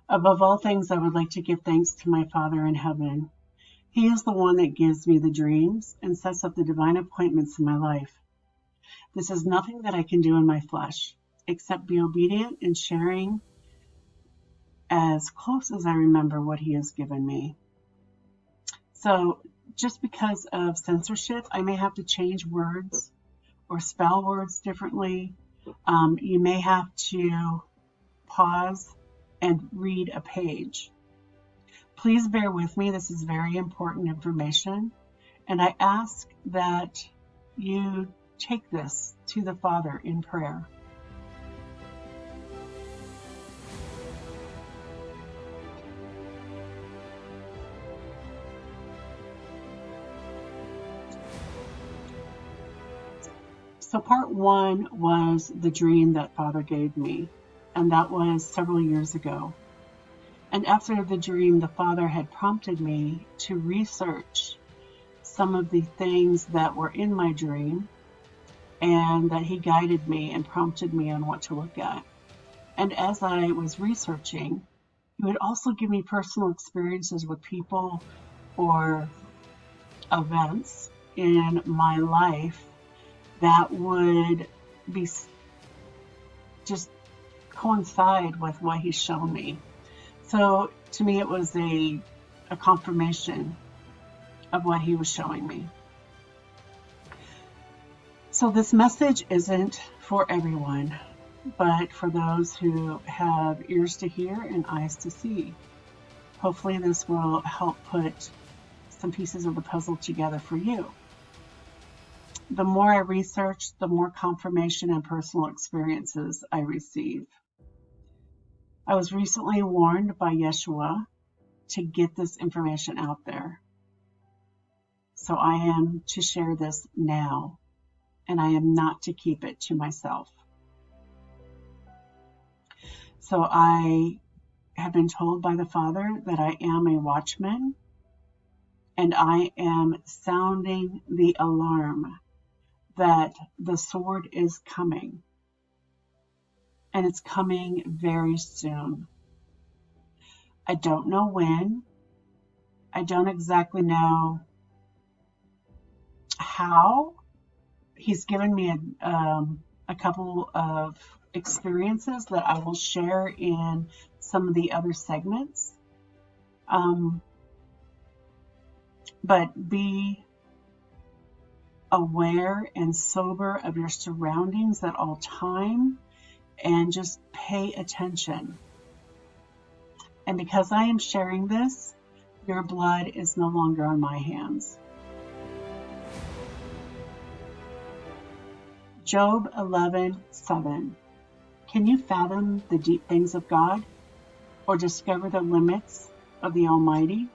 Above all things, I would like to give thanks to my Father in heaven. He is the one that gives me the dreams and sets up the divine appointments in my life. This is nothing that I can do in my flesh, except be obedient in sharing as close as I remember what He has given me. So just because of censorship, I may have to change words or spell words differently. You may have to pause and read a page. Please bear with me. This is very important information. And I ask that you take this to the Father in prayer. So part one was the dream that Father gave me, and that was several years ago. And after the dream, the Father had prompted me to research some of the things that were in my dream, and that He guided me and prompted me on what to look at. And as I was researching, He would also give me personal experiences with people or events in my life that would be just coincide with what He's shown me. So to me, it was a confirmation of what He was showing me. So this message isn't for everyone, but for those who have ears to hear and eyes to see. Hopefully this will help put some pieces of the puzzle together for you. The more I research, the more confirmation and personal experiences I receive. I was recently warned by YESHUA to get this information out there. So I am to share this now, and I am not to keep it to myself. So I have been told by the Father that I am a watchman, and I am sounding the alarm that the sword is coming, and it's coming very soon. I don't know when. I don't exactly know how. He's given me a couple of experiences that I will share in some of the other segments. But be aware and sober of your surroundings at all time, and just pay attention. And because I am sharing this, your blood is no longer on my hands. Job 11:7. Can you fathom the deep things of God, or discover the limits of the Almighty?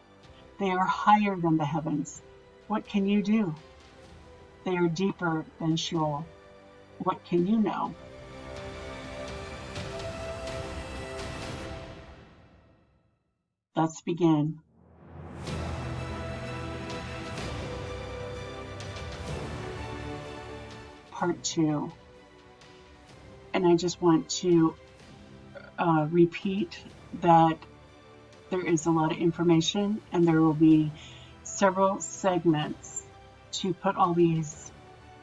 They are higher than the heavens. What can you do? They are deeper than Sheol. What can you know? Let's begin. Part 2. And I just want to repeat that there is a lot of information, and there will be several segments to put all these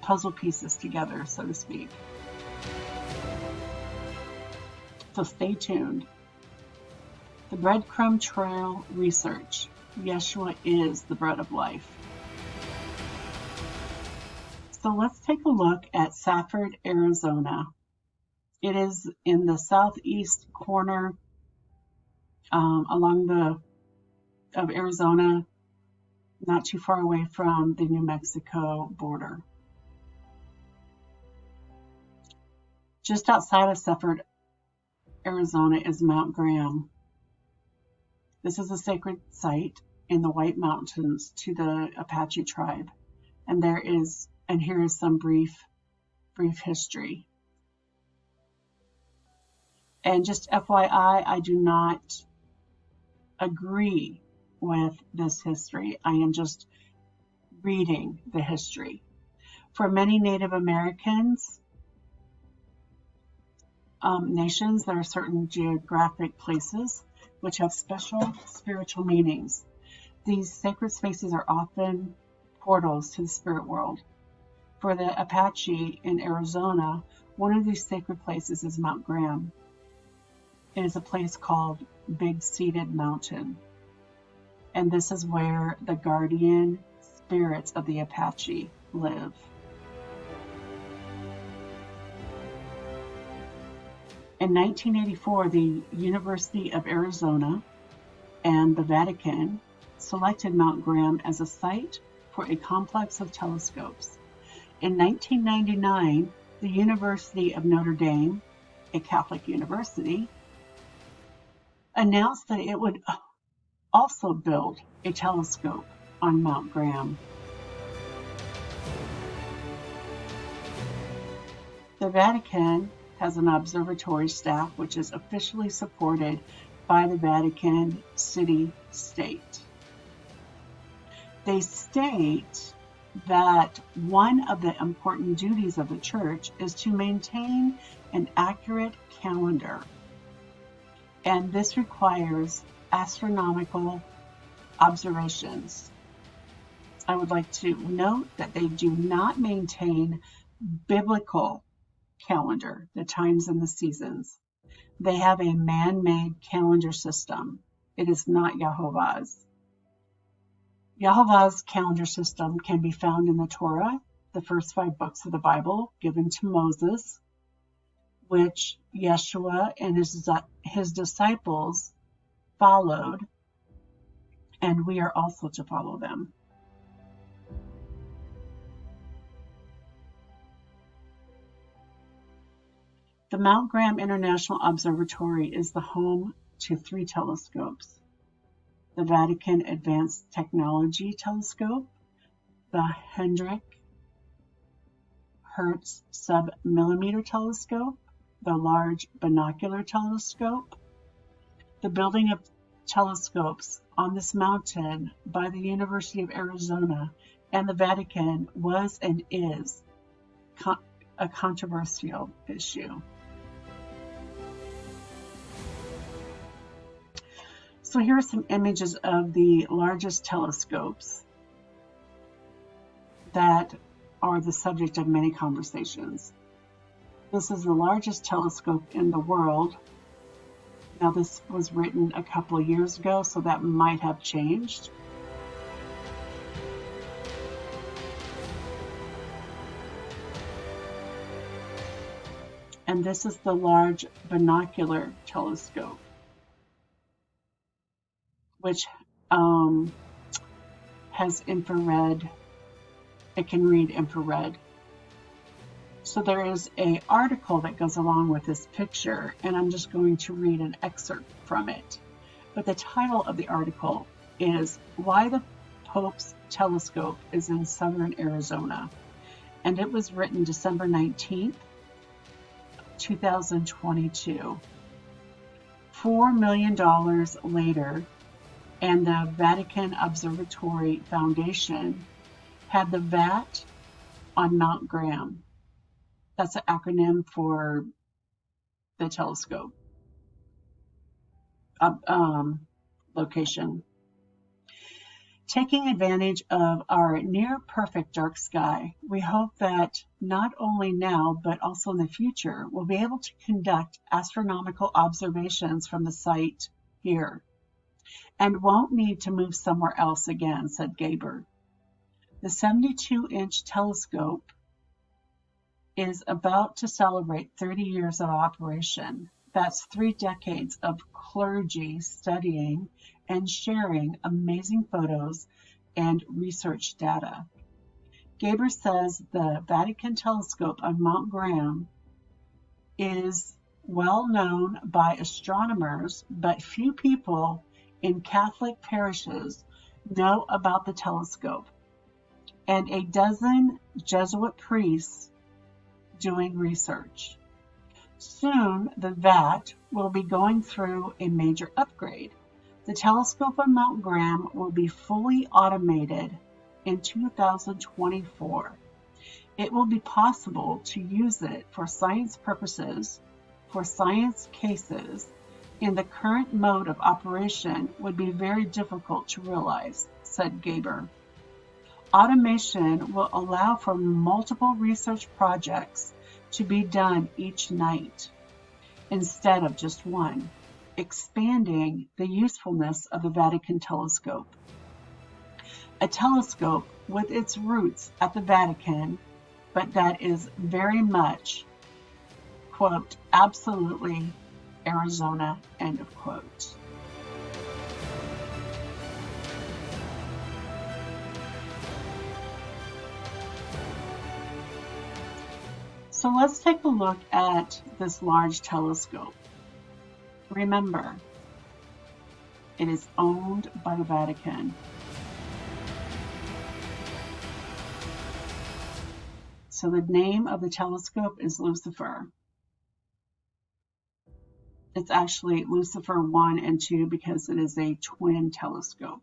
puzzle pieces together, so to speak. So stay tuned. The Breadcrumb Trail Research. YESHUA is the bread of life. So let's take a look at Safford, Arizona. It is in the southeast corner of Arizona, not too far away from the New Mexico border. Just outside of Safford, Arizona is Mount Graham. This is a sacred site in the White Mountains to the Apache tribe. And here is some brief history. And just FYI, I do not agree with this history. I am just reading the history. For many Native Americans, nations, there are certain geographic places which have special spiritual meanings. These sacred spaces are often portals to the spirit world. For the Apache in Arizona, one of these sacred places is Mount Graham. It is a place called Big Seated Mountain. And this is where the guardian spirits of the Apache live. In 1984, the University of Arizona and the Vatican selected Mount Graham as a site for a complex of telescopes. In 1999, the University of Notre Dame, a Catholic university, announced that it would also build a telescope on Mount Graham. The Vatican has an observatory staff which is officially supported by the Vatican City State. They state that one of the important duties of the church is to maintain an accurate calendar, and this requires astronomical observations. I would like to note that they do not maintain biblical calendar, the times and the seasons. They have a man-made calendar system. It is not YeHoVaH's. YeHoVaH's calendar system can be found in the Torah, the first 5 books of the Bible given to Moses, which YESHUA and his disciples followed, and we are also to follow them. The Mount Graham International Observatory is the home to 3 telescopes: the Vatican Advanced Technology Telescope, the Hendrik Hertz Sub-Millimeter Telescope, the Large Binocular Telescope. The building of telescopes on this mountain by the University of Arizona and the Vatican was and is a controversial issue. So here are some images of the largest telescopes that are the subject of many conversations. This is the largest telescope in the world. Now, this was written a couple of years ago, so that might have changed. And this is the Large Binocular Telescope, which has infrared. It can read infrared. So there is an article that goes along with this picture, and I'm just going to read an excerpt from it. But the title of the article is "Why the Pope's Telescope is in Southern Arizona," and it was written December 19th, 2022. $4 million later, and the Vatican Observatory Foundation had the VAT on Mount Graham. That's an acronym for the telescope location. Taking advantage of our near-perfect dark sky, we hope that not only now, but also in the future, we'll be able to conduct astronomical observations from the site here, and won't need to move somewhere else again, said Gaber. The 72-inch telescope is about to celebrate 30 years of operation. That's 3 decades of clergy studying and sharing amazing photos and research data. Gaber says the Vatican telescope on Mount Graham is well known by astronomers, but few people in Catholic parishes know about the telescope, and a dozen Jesuit priests doing research. Soon, the VAT will be going through a major upgrade. The telescope on Mount Graham will be fully automated in 2024. It will be possible to use it for science purposes, for science cases, in the current mode of operation would be very difficult to realize, said Gaber. Automation will allow for multiple research projects to be done each night, instead of just one, expanding the usefulness of the Vatican telescope. A telescope with its roots at the Vatican, but that is very much, quote, absolutely Arizona, end of quote. So let's take a look at this large telescope. Remember, it is owned by the Vatican. So the name of the telescope is Lucifer. It's actually Lucifer 1 and 2 because it is a twin telescope.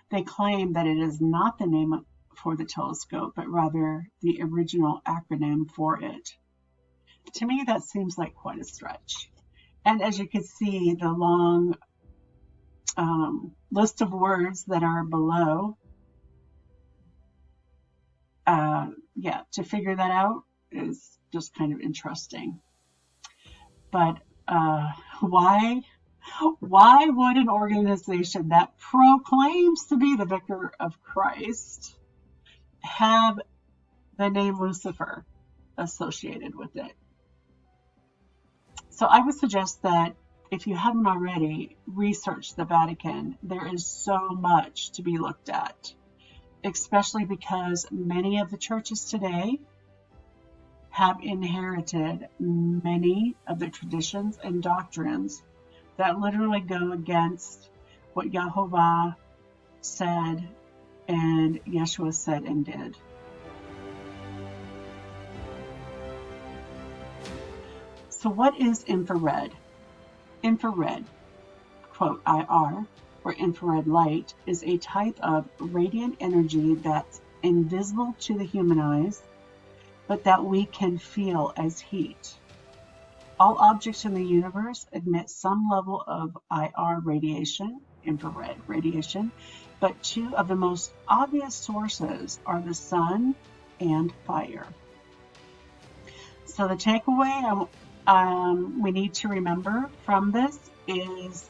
They claim that it is not the name for the telescope, but rather the original acronym for it. To me, that seems like quite a stretch. And as you can see, the long list of words that are below, to figure that out is just kind of interesting. But why would an organization that proclaims to be the Vicar of Christ have the name Lucifer associated with it? So I would suggest that if you haven't already, research the Vatican. There is so much to be looked at, especially because many of the churches today have inherited many of the traditions and doctrines that literally go against what YeHoVaH said and YESHUA said and did. So what is infrared? Infrared, quote, IR, or infrared light, is a type of radiant energy that's invisible to the human eyes, but that we can feel as heat. All objects in the universe emit some level of IR radiation, infrared radiation, but two of the most obvious sources are the sun and fire. So the takeaway we need to remember from this is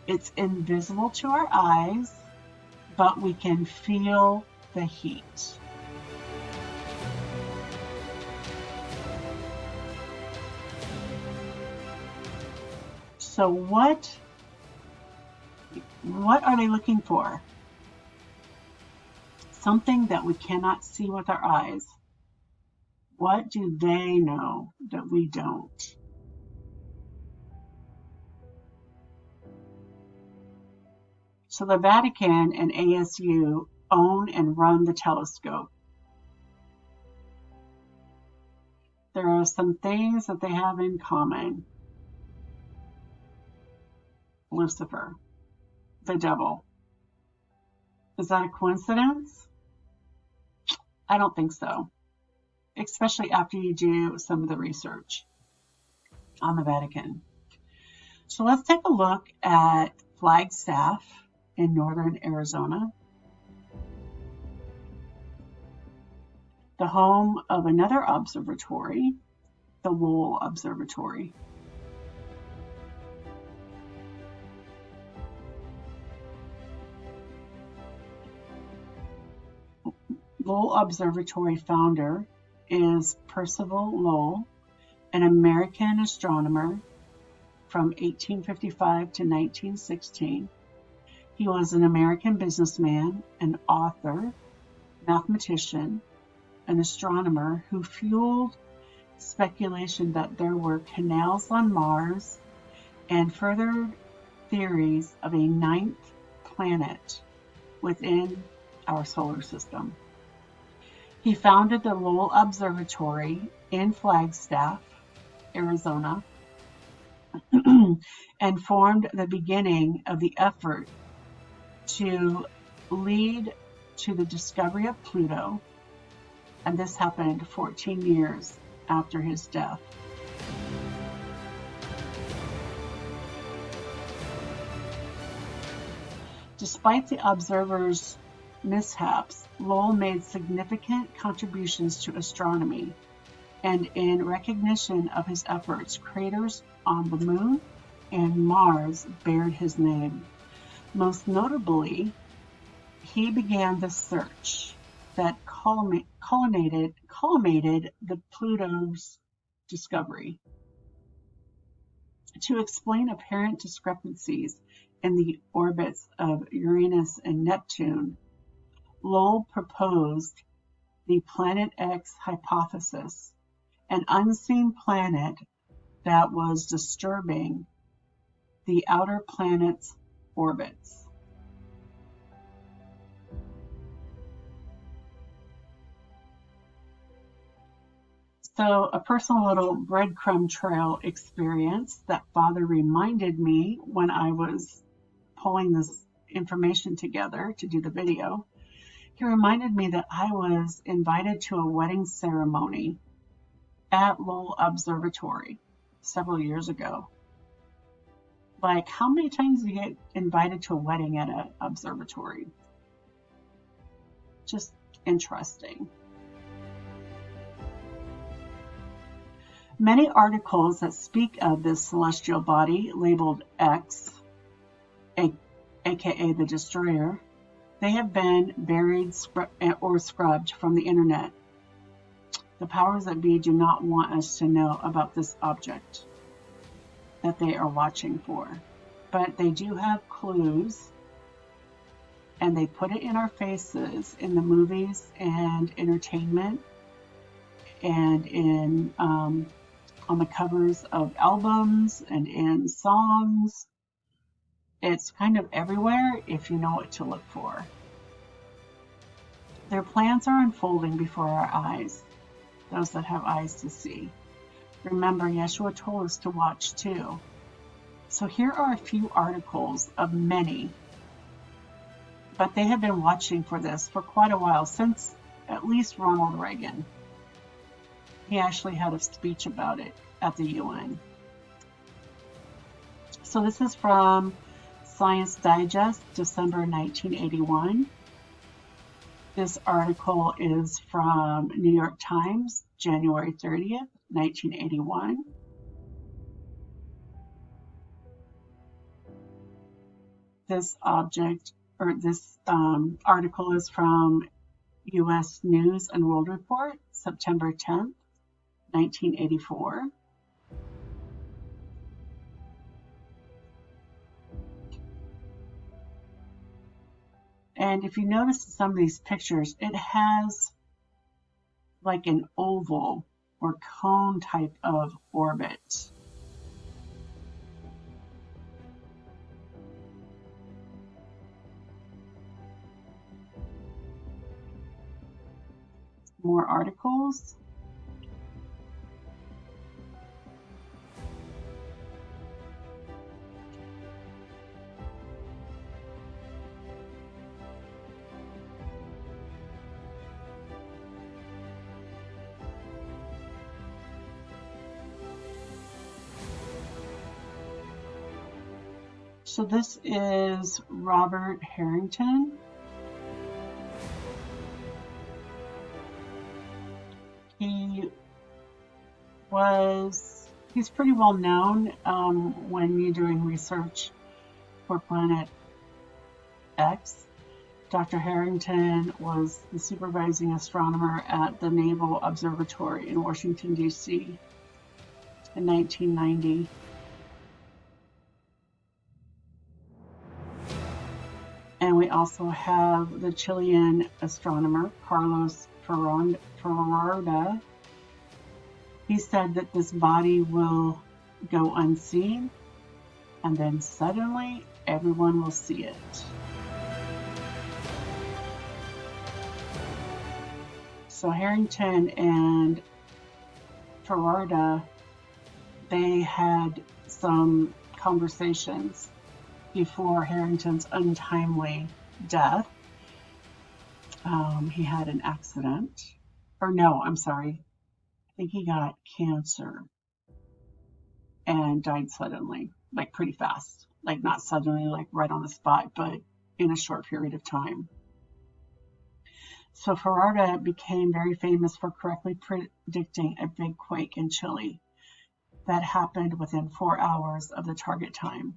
it's invisible to our eyes, but we can feel the heat. So what are they looking for? Something that we cannot see with our eyes. What do they know that we don't? So the Vatican and ASU own and run the telescope. There are some things that they have in common. Lucifer, the devil. Is that a coincidence? I don't think so, especially after you do some of the research on the Vatican. So let's take a look at Flagstaff in northern Arizona, the home of another observatory, the Lowell Observatory. Lowell Observatory founder is Percival Lowell, an American astronomer from 1855 to 1916. He was an American businessman, an author, mathematician, an astronomer who fueled speculation that there were canals on Mars and furthered theories of a ninth planet within our solar system. He founded the Lowell Observatory in Flagstaff, Arizona, and formed the beginning of the effort to lead to the discovery of Pluto, and this happened 14 years after his death. Despite the observers' mishaps, Lowell made significant contributions to astronomy, and in recognition of his efforts, craters on the Moon and Mars bared his name. Most notably, he began the search that culminated the Pluto's discovery. To explain apparent discrepancies in the orbits of Uranus and Neptune, Lowell proposed the Planet X hypothesis, an unseen planet that was disturbing the outer planets' orbits. So a personal little breadcrumb trail experience that Father reminded me when I was pulling this information together to do the video. He reminded me that I was invited to a wedding ceremony at Lowell Observatory several years ago. Like, how many times do you get invited to a wedding at an observatory? Just interesting. Many articles that speak of this celestial body labeled X, aka the Destroyer, they have been buried or scrubbed from the internet. The powers that be do not want us to know about this object that they are watching for. But they do have clues, and they put it in our faces in the movies and entertainment, and in on the covers of albums and in songs. It's kind of everywhere if you know what to look for. Their plans are unfolding before our eyes, those that have eyes to see. Remember, YESHUA told us to watch too. So here are a few articles of many, but they have been watching for this for quite a while, since at least Ronald Reagan. He actually had a speech about it at the UN. So this is from Science Digest, December 1981. This article is from New York Times, January 30th, 1981. This article is from U.S. News and World Report, September 10th, 1984. And if you notice some of these pictures, it has like an oval or cone type of orbit. More articles. So this is Robert Harrington. He's pretty well known when you're doing research for Planet X. Dr. Harrington was the supervising astronomer at the Naval Observatory in Washington, D.C. in 1990. And we also have the Chilean astronomer, Carlos Ferrada. He said that this body will go unseen, and then suddenly everyone will see it. So Harrington and Ferrada, they had some conversations before Harrington's untimely death. He had an accident. Or no, I'm sorry. I think he got cancer and died suddenly, like pretty fast. Like not suddenly, like right on the spot, but in a short period of time. So Ferrara became very famous for correctly predicting a big quake in Chile that happened within 4 hours of the target time.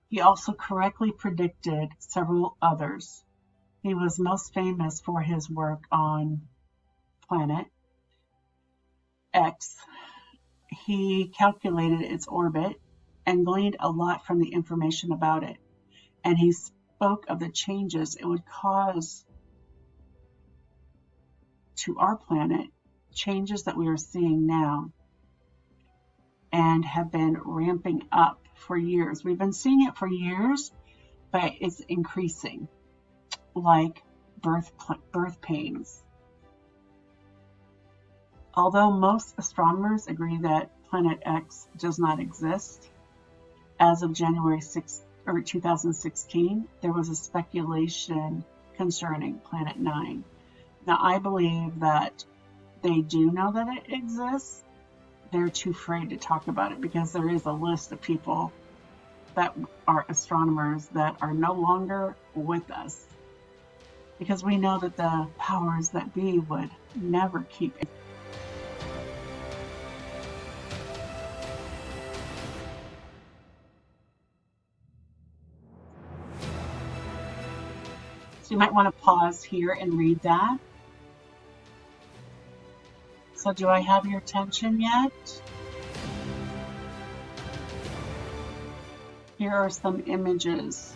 He also correctly predicted several others. He was most famous for his work on Planet X. He calculated its orbit and gleaned a lot from the information about it. And he spoke of the changes it would cause to our planet, changes that we are seeing now and have been ramping up for years. We've been seeing it for years, but it's increasing, like birth pains. Although most astronomers agree that Planet X does not exist, as of January 2016, there was a speculation concerning Planet 9. Now, I believe that they do know that it exists. They're too afraid to talk about it because there is a list of people that are astronomers that are no longer with us. Because we know that the powers that be would never keep it. So you might want to pause here and read that. So do I have your attention yet? Here are some images.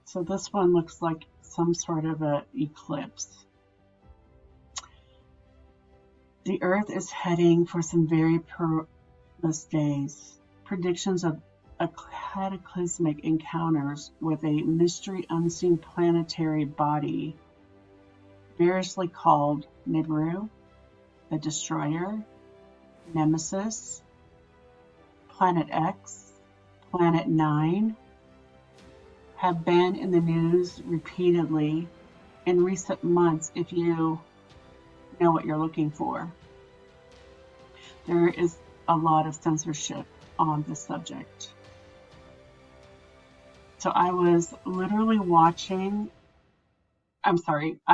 So this one looks like some sort of an eclipse. The Earth is heading for some very perilous days. Predictions of a cataclysmic encounters with a mystery unseen planetary body, variously called Nibiru, the Destroyer, Nemesis, Planet X, Planet 9, have been in the news repeatedly in recent months if you know what you're looking for. There is a lot of censorship on this subject. So I was literally I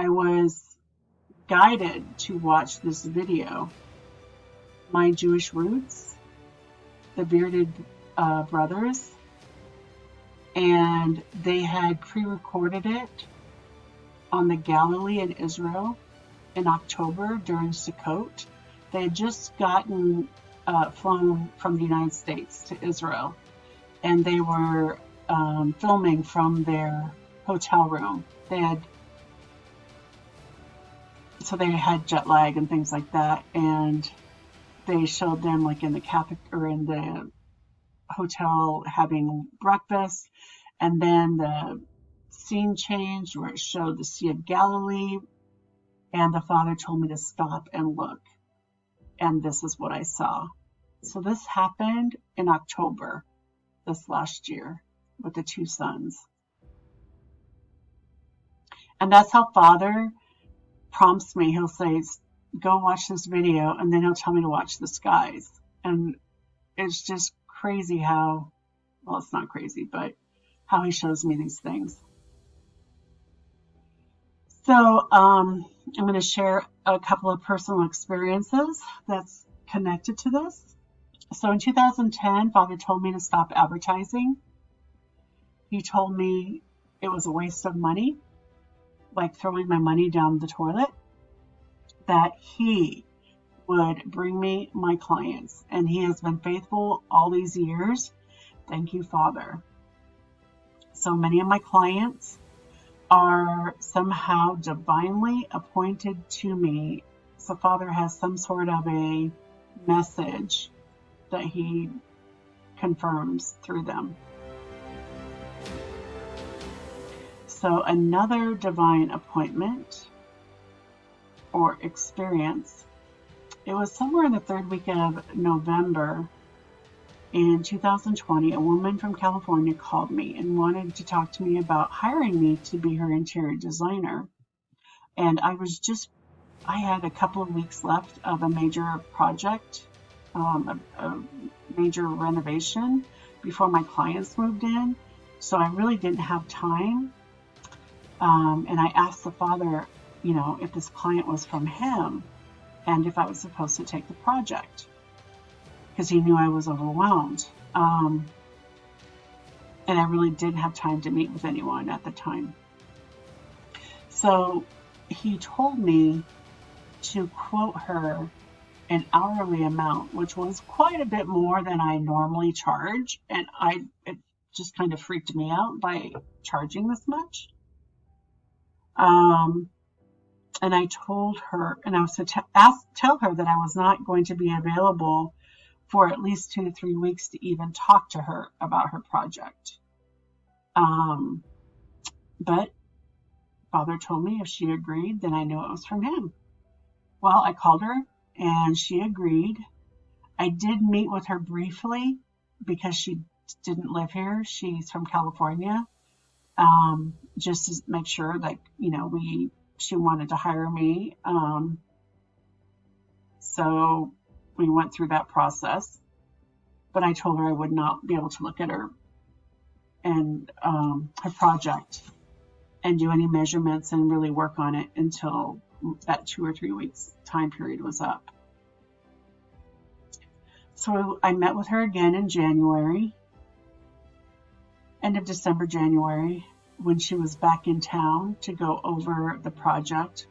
was guided to watch this video. My Jewish Roots, the Bearded Brothers, and they had pre-recorded it on the Galilee in Israel in October during Sukkot. They had just gotten flown from the United States to Israel, and they were filming from their hotel room. They had jet lag and things like that, and they showed them like in the hotel having breakfast, and then the scene changed where it showed the Sea of Galilee, and the Father told me to stop and look, and this is what I saw. So this happened in October this last year with the two sons, and that's how Father prompts me. He'll say, go watch this video, and then he'll tell me to watch the skies. And it's just crazy how, well, it's not crazy, but how he shows me these things. So I'm going to share a couple of personal experiences that's connected to this. So in 2010, Father told me to stop advertising. He told me it was a waste of money, like throwing my money down the toilet, that he would bring me my clients. And he has been faithful all these years. Thank you, Father. So many of my clients are somehow divinely appointed to me. So Father has some sort of a message that he confirms through them. So another divine appointment or experience, it was somewhere in the third week of November in 2020, a woman from California called me and wanted to talk to me about hiring me to be her interior designer. And I had a couple of weeks left of a major project, a major renovation before my clients moved in. So I really didn't have time. And I asked the Father, if this client was from him and if I was supposed to take the project, because he knew I was overwhelmed. And I really didn't have time to meet with anyone at the time. So he told me to quote her an hourly amount, which was quite a bit more than I normally charge. And it just kind of freaked me out by charging this much. And I told her, and I was to tell her that I was not going to be available for at least 2 to 3 weeks to even talk to her about her project. But Father told me if she agreed, then I knew it was from him. Well, I called her and she agreed. I did meet with her briefly because she didn't live here. She's from California. Just to make sure that, she wanted to hire me. So we went through that process, but I told her I would not be able to look at her and her project and do any measurements and really work on it until that 2 or 3 weeks time period was up. So I met with her again in January, end of December, January, when she was back in town to go over the project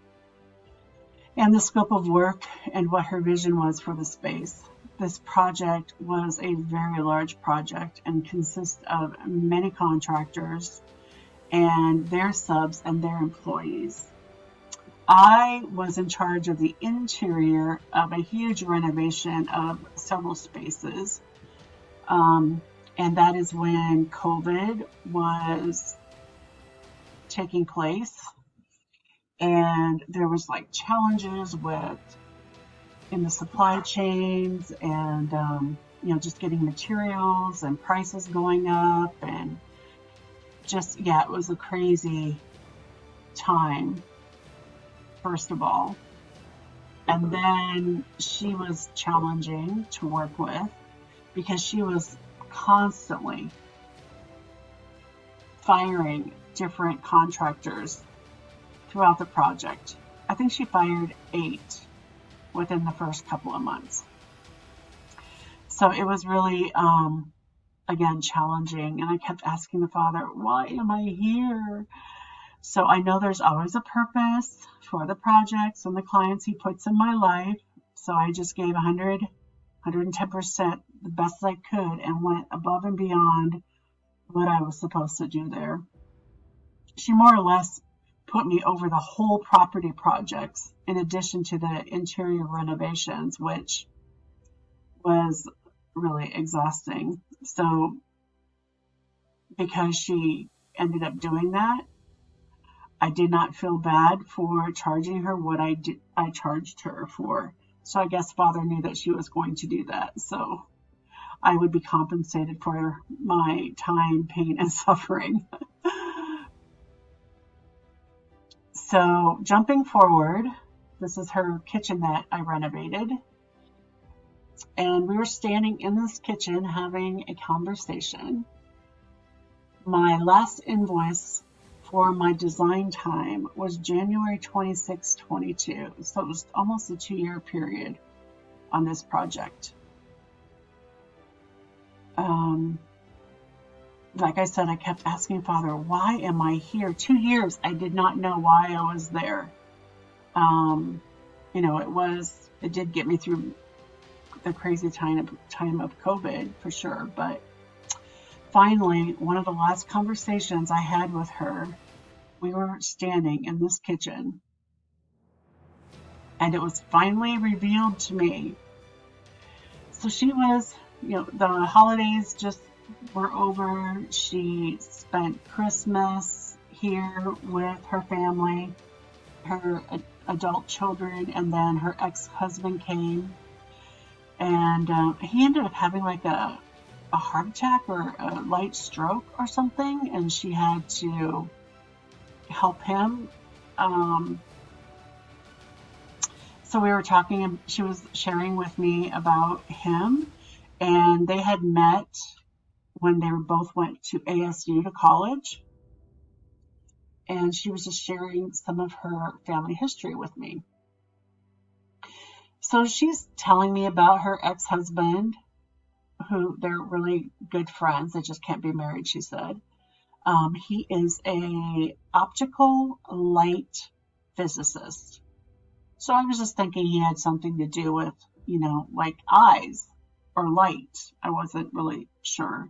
and the scope of work and what her vision was for the space. This project was a very large project and consists of many contractors and their subs and their employees. I was in charge of the interior of a huge renovation of several spaces. And that is when COVID was taking place. And there was challenges in the supply chains and, just getting materials and prices going up and it was a crazy time, first of all. And then she was challenging to work with because she was constantly firing different contractors throughout the project. I think she fired 8 within the first couple of months. So it was really, again, challenging. And I kept asking the Father, why am I here? So I know there's always a purpose for the projects and the clients he puts in my life. So I just gave 110%, the best I could, and went above and beyond what I was supposed to do there. She more or less put me over the whole property projects in addition to the interior renovations, which was really exhausting. So because she ended up doing that, I did not feel bad for charging her what I charged her for. So I guess Father knew that she was going to do that. So I would be compensated for my time, pain, and suffering. So jumping forward, this is her kitchen that I renovated. And we were standing in this kitchen having a conversation. My last invoice for my design time was January 26, 22. So it was almost a 2-year period on this project. Like I said, I kept asking Father, why am I here? 2 years, I did not know why I was there. It did get me through the crazy time of COVID for sure. But finally, one of the last conversations I had with her, we were standing in this kitchen, and it was finally revealed to me. So she was, the holidays just were over. She spent Christmas here with her family, her adult children, and then her ex-husband came, and he ended up having like a heart attack or a light stroke or something, and she had to help him. So we were talking, and she was sharing with me about him, and they had met when they both went to ASU to college, and she was just sharing some of her family history with me. So she's telling me about her ex-husband, who they're really good friends. They just can't be married, she said. He is a optical light physicist. So I was just thinking he had something to do with, like eyes or light. I wasn't really sure.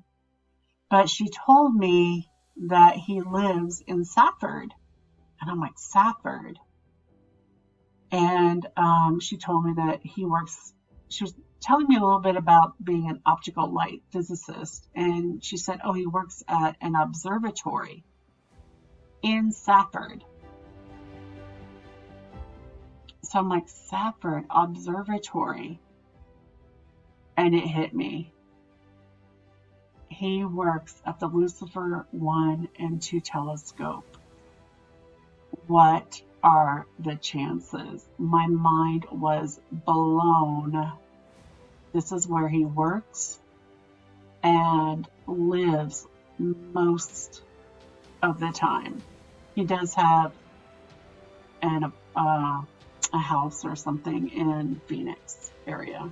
But she told me that he lives in Safford. And I'm like, Safford? And she told me that she was telling me a little bit about being an optical light physicist. And she said, he works at an observatory in Safford. So I'm like, Safford Observatory. And it hit me. He works at the Lucifer 1 and 2 telescope. What are the chances? My mind was blown. This is where he works and lives most of the time. He does have a house or something in Phoenix area.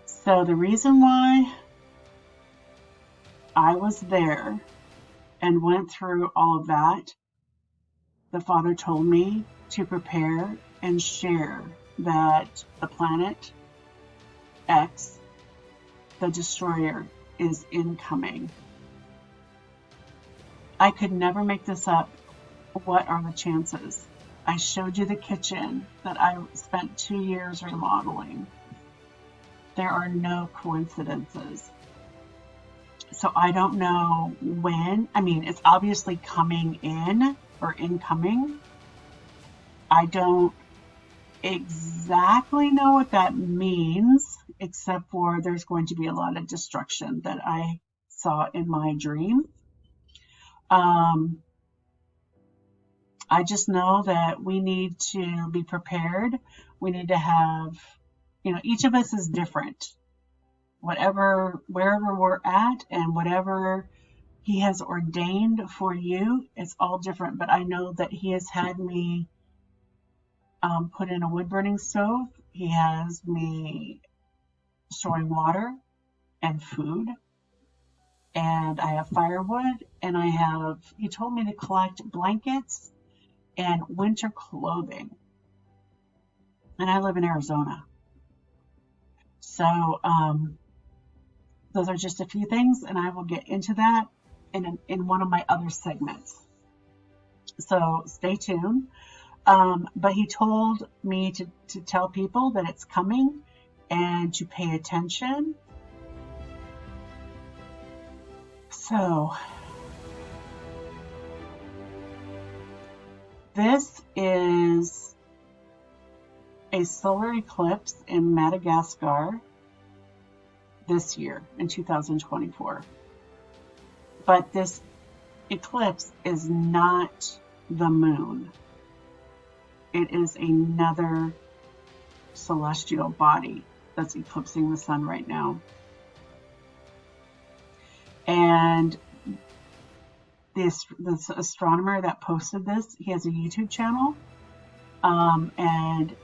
So the reason why I was there and went through all of that, the Father told me to prepare and share that the planet X, the destroyer, is incoming. I could never make this up. What are the chances? I showed you the kitchen that I spent 2 years remodeling. There are no coincidences. So I don't know when. I mean, it's obviously coming in or incoming. I don't exactly know what that means, except for there's going to be a lot of destruction that I saw in my dream. I just know that we need to be prepared. We need to have, each of us is different. Wherever we're at and whatever he has ordained for you, it's all different. But I know that he has had me put in a wood burning stove. He has me storing water and food. And I have firewood. And he told me to collect blankets and winter clothing. And I live in Arizona. So, those are just a few things, and I will get into that in one of my other segments. So stay tuned. But he told me to tell people that it's coming and to pay attention. So this is a solar eclipse in Madagascar this year in 2024. But this eclipse is not the moon. It is another celestial body that's eclipsing the sun right now. And this astronomer that posted this, he has a YouTube channel, and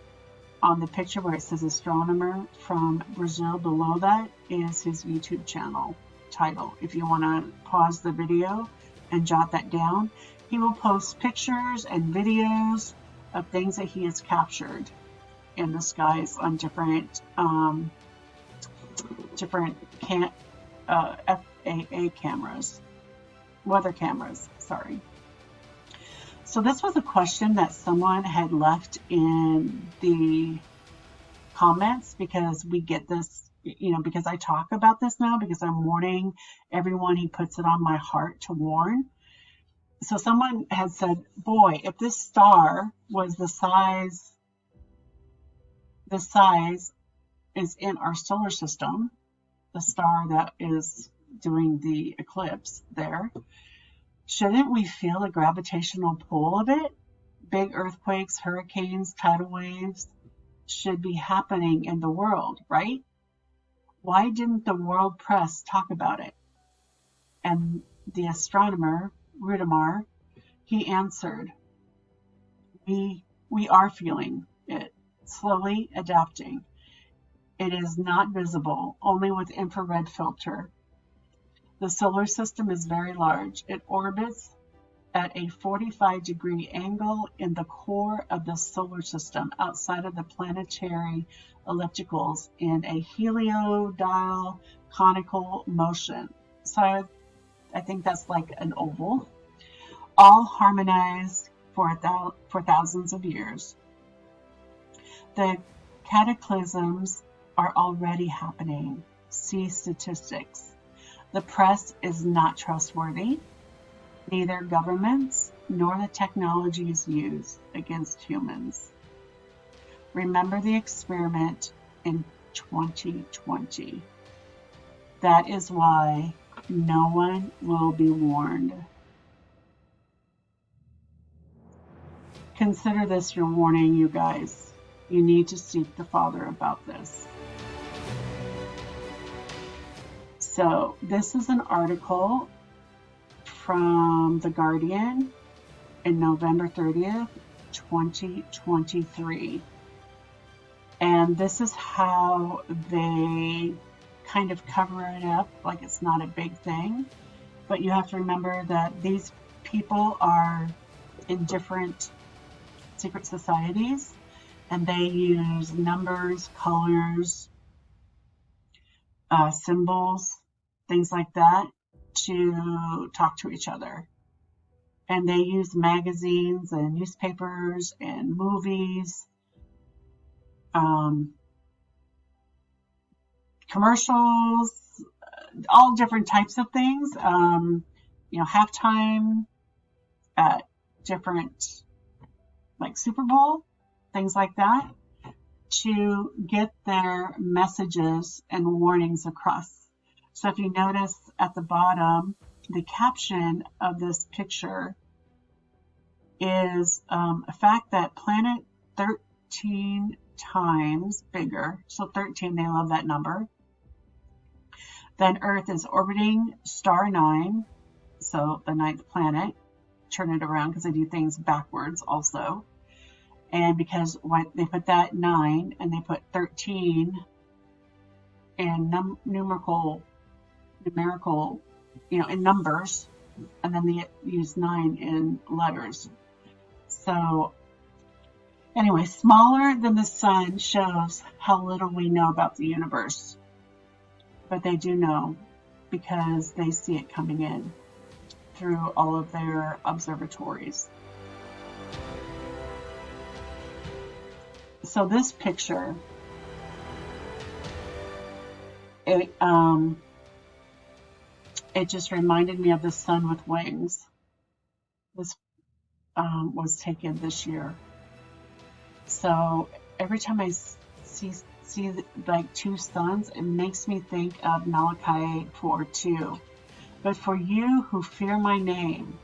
on the picture where it says astronomer from Brazil, below that is his YouTube channel title. If you want to pause the video and jot that down, he will post pictures and videos of things that he has captured in the skies on different FAA cameras, weather cameras, sorry. So this was a question that someone had left in the comments, because we get this, because I talk about this now, because I'm warning everyone. He puts it on my heart to warn. So someone had said, boy, if this star was the size is in our solar system, the star that is doing the eclipse there, shouldn't we feel the gravitational pull of it? Big earthquakes, hurricanes, tidal waves should be happening in the world, right? Why didn't the world press talk about it? And the astronomer, Rudimar, he answered, we are feeling it, slowly adapting. It is not visible, only with infrared filter. The solar system is very large. It orbits at a 45-degree angle in the core of the solar system, outside of the planetary ellipticals, in a heliodile conical motion. So I think that's like an oval, all harmonized for thousands of years. The cataclysms are already happening. See statistics. The press is not trustworthy, neither governments nor the technologies used against humans. Remember the experiment in 2020. That is why no one will be warned. Consider this your warning, you guys. You need to seek the Father about this. So this is an article from The Guardian in November 30th, 2023. And this is how they kind of cover it up like it's not a big thing. But you have to remember that these people are in different secret societies, and they use numbers, colors, symbols, things like that to talk to each other. And they use magazines and newspapers and movies, commercials, all different types of things, halftime at different, like Super Bowl, things like that, to get their messages and warnings across. So if you notice at the bottom, the caption of this picture is a fact that planet 13 times bigger, so 13, they love that number, then Earth is orbiting star 9, so the 9th planet. Turn it around because I do things backwards also. And because they put that 9 and they put 13 in numerical, in numbers, and then they use 9 in letters. So anyway, smaller than the sun shows how little we know about the universe. But they do know, because they see it coming in through all of their observatories. So this picture, it just reminded me of the sun with wings. This was taken this year. So every time I see like two suns, it makes me think of Malachi 4:2. But for you who fear my name,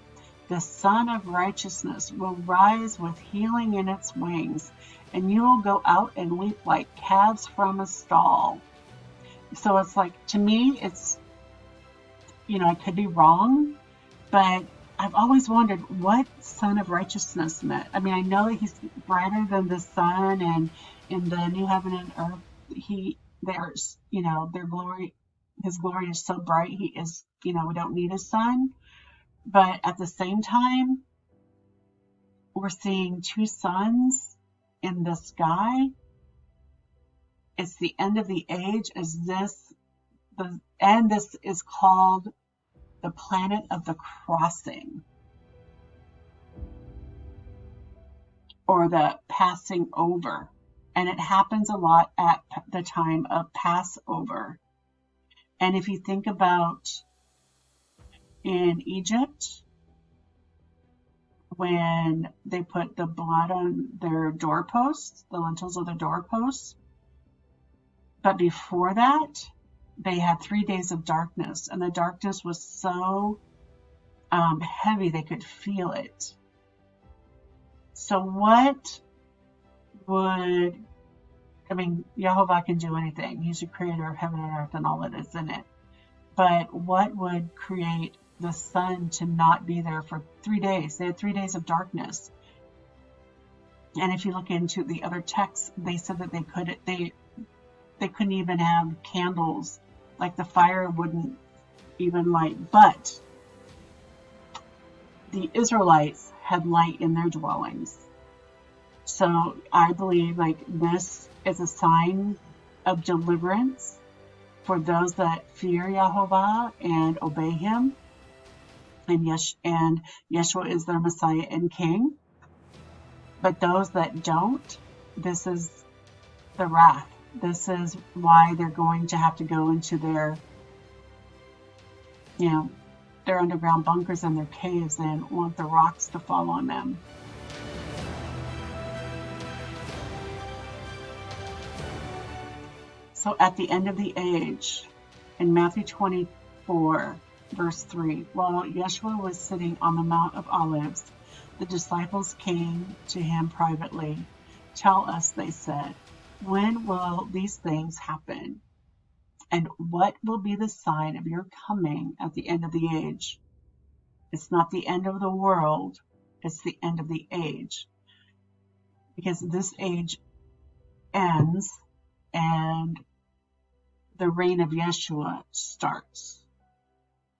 the Son of Righteousness will rise with healing in its wings, and you will go out and leap like calves from a stall. So it's like, to me, it's, I could be wrong, but I've always wondered what Son of Righteousness meant. I mean, I know that he's brighter than the sun, and in the new heaven and earth, there's, their glory, his glory is so bright. He is, we don't need a sun. But at the same time, we're seeing two suns in the sky. It's the end of the age. And this is called the planet of the crossing, or the passing over. And it happens a lot at the time of Passover. And if you think about in Egypt, when they put the blood on their doorposts, the lintels of the doorposts, but before that, they had 3 days of darkness, and the darkness was so heavy they could feel it. So what would, YeHoVaH can do anything. He's the creator of heaven and earth and all that is in it. But what would create the sun to not be there for 3 days? They had 3 days of darkness. And if you look into the other texts, they said that they couldn't even have candles, like the fire wouldn't even light. But the Israelites had light in their dwellings. So I believe this is a sign of deliverance for those that fear YeHoVaH and obey him. And YESHUA is their Messiah and King. But those that don't, this is the wrath. This is why they're going to have to go into their underground bunkers and their caves and want the rocks to fall on them. So at the end of the age, in Matthew 24, verse 3, while YESHUA was sitting on the Mount of Olives, the disciples came to him privately. "Tell us," they said, "when will these things happen? And what will be the sign of your coming at the end of the age?" It's not the end of the world, it's the end of the age. Because this age ends and the reign of YESHUA starts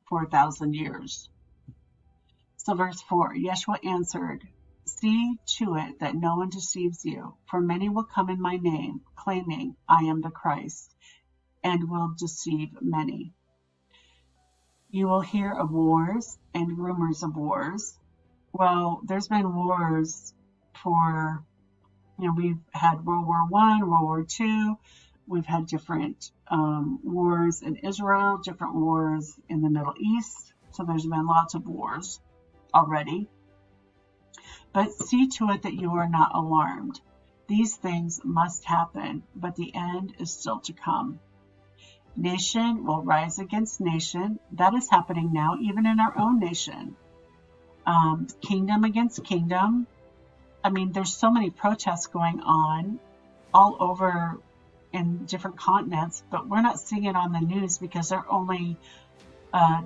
for 1,000 years. So verse 4, YESHUA answered, "See to it that no one deceives you, for many will come in my name, claiming I am the Christ, and will deceive many. You will hear of wars and rumors of wars." Well, there's been wars for, we've had World War I, World War II, we've had different wars in Israel, different wars in the Middle East. So there's been lots of wars already. But see to it that you are not alarmed. These things must happen, but the end is still to come. Nation will rise against nation. That is happening now, even in our own nation. Kingdom against kingdom. There's so many protests going on all over in different continents, but we're not seeing it on the news because they're only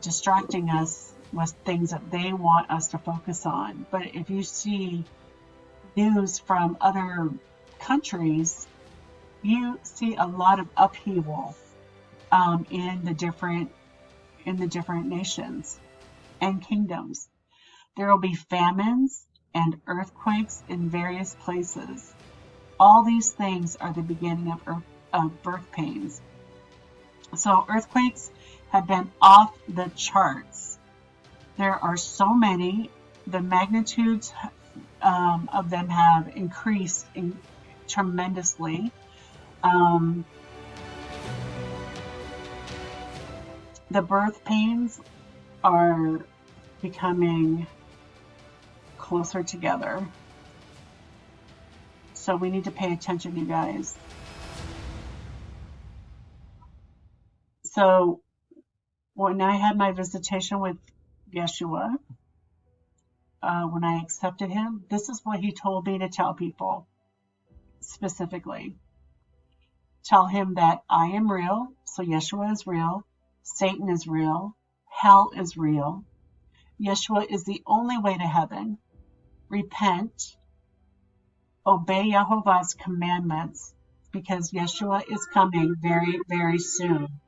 distracting us with things that they want us to focus on. But if you see news from other countries, you see a lot of upheaval in the different nations and kingdoms. There will be famines and earthquakes in various places. All these things are the beginning of birth pains. So earthquakes have been off the charts. There are so many. The magnitudes of them have increased tremendously. The birth pains are becoming closer together. So we need to pay attention, you guys. So when I had my visitation with YESHUA, when I accepted him, this is what he told me to tell people specifically. Tell him that I am real, so YESHUA is real, Satan is real, hell is real, YESHUA is the only way to heaven. Repent, obey YeHoVaH's commandments, because YESHUA is coming very, very soon.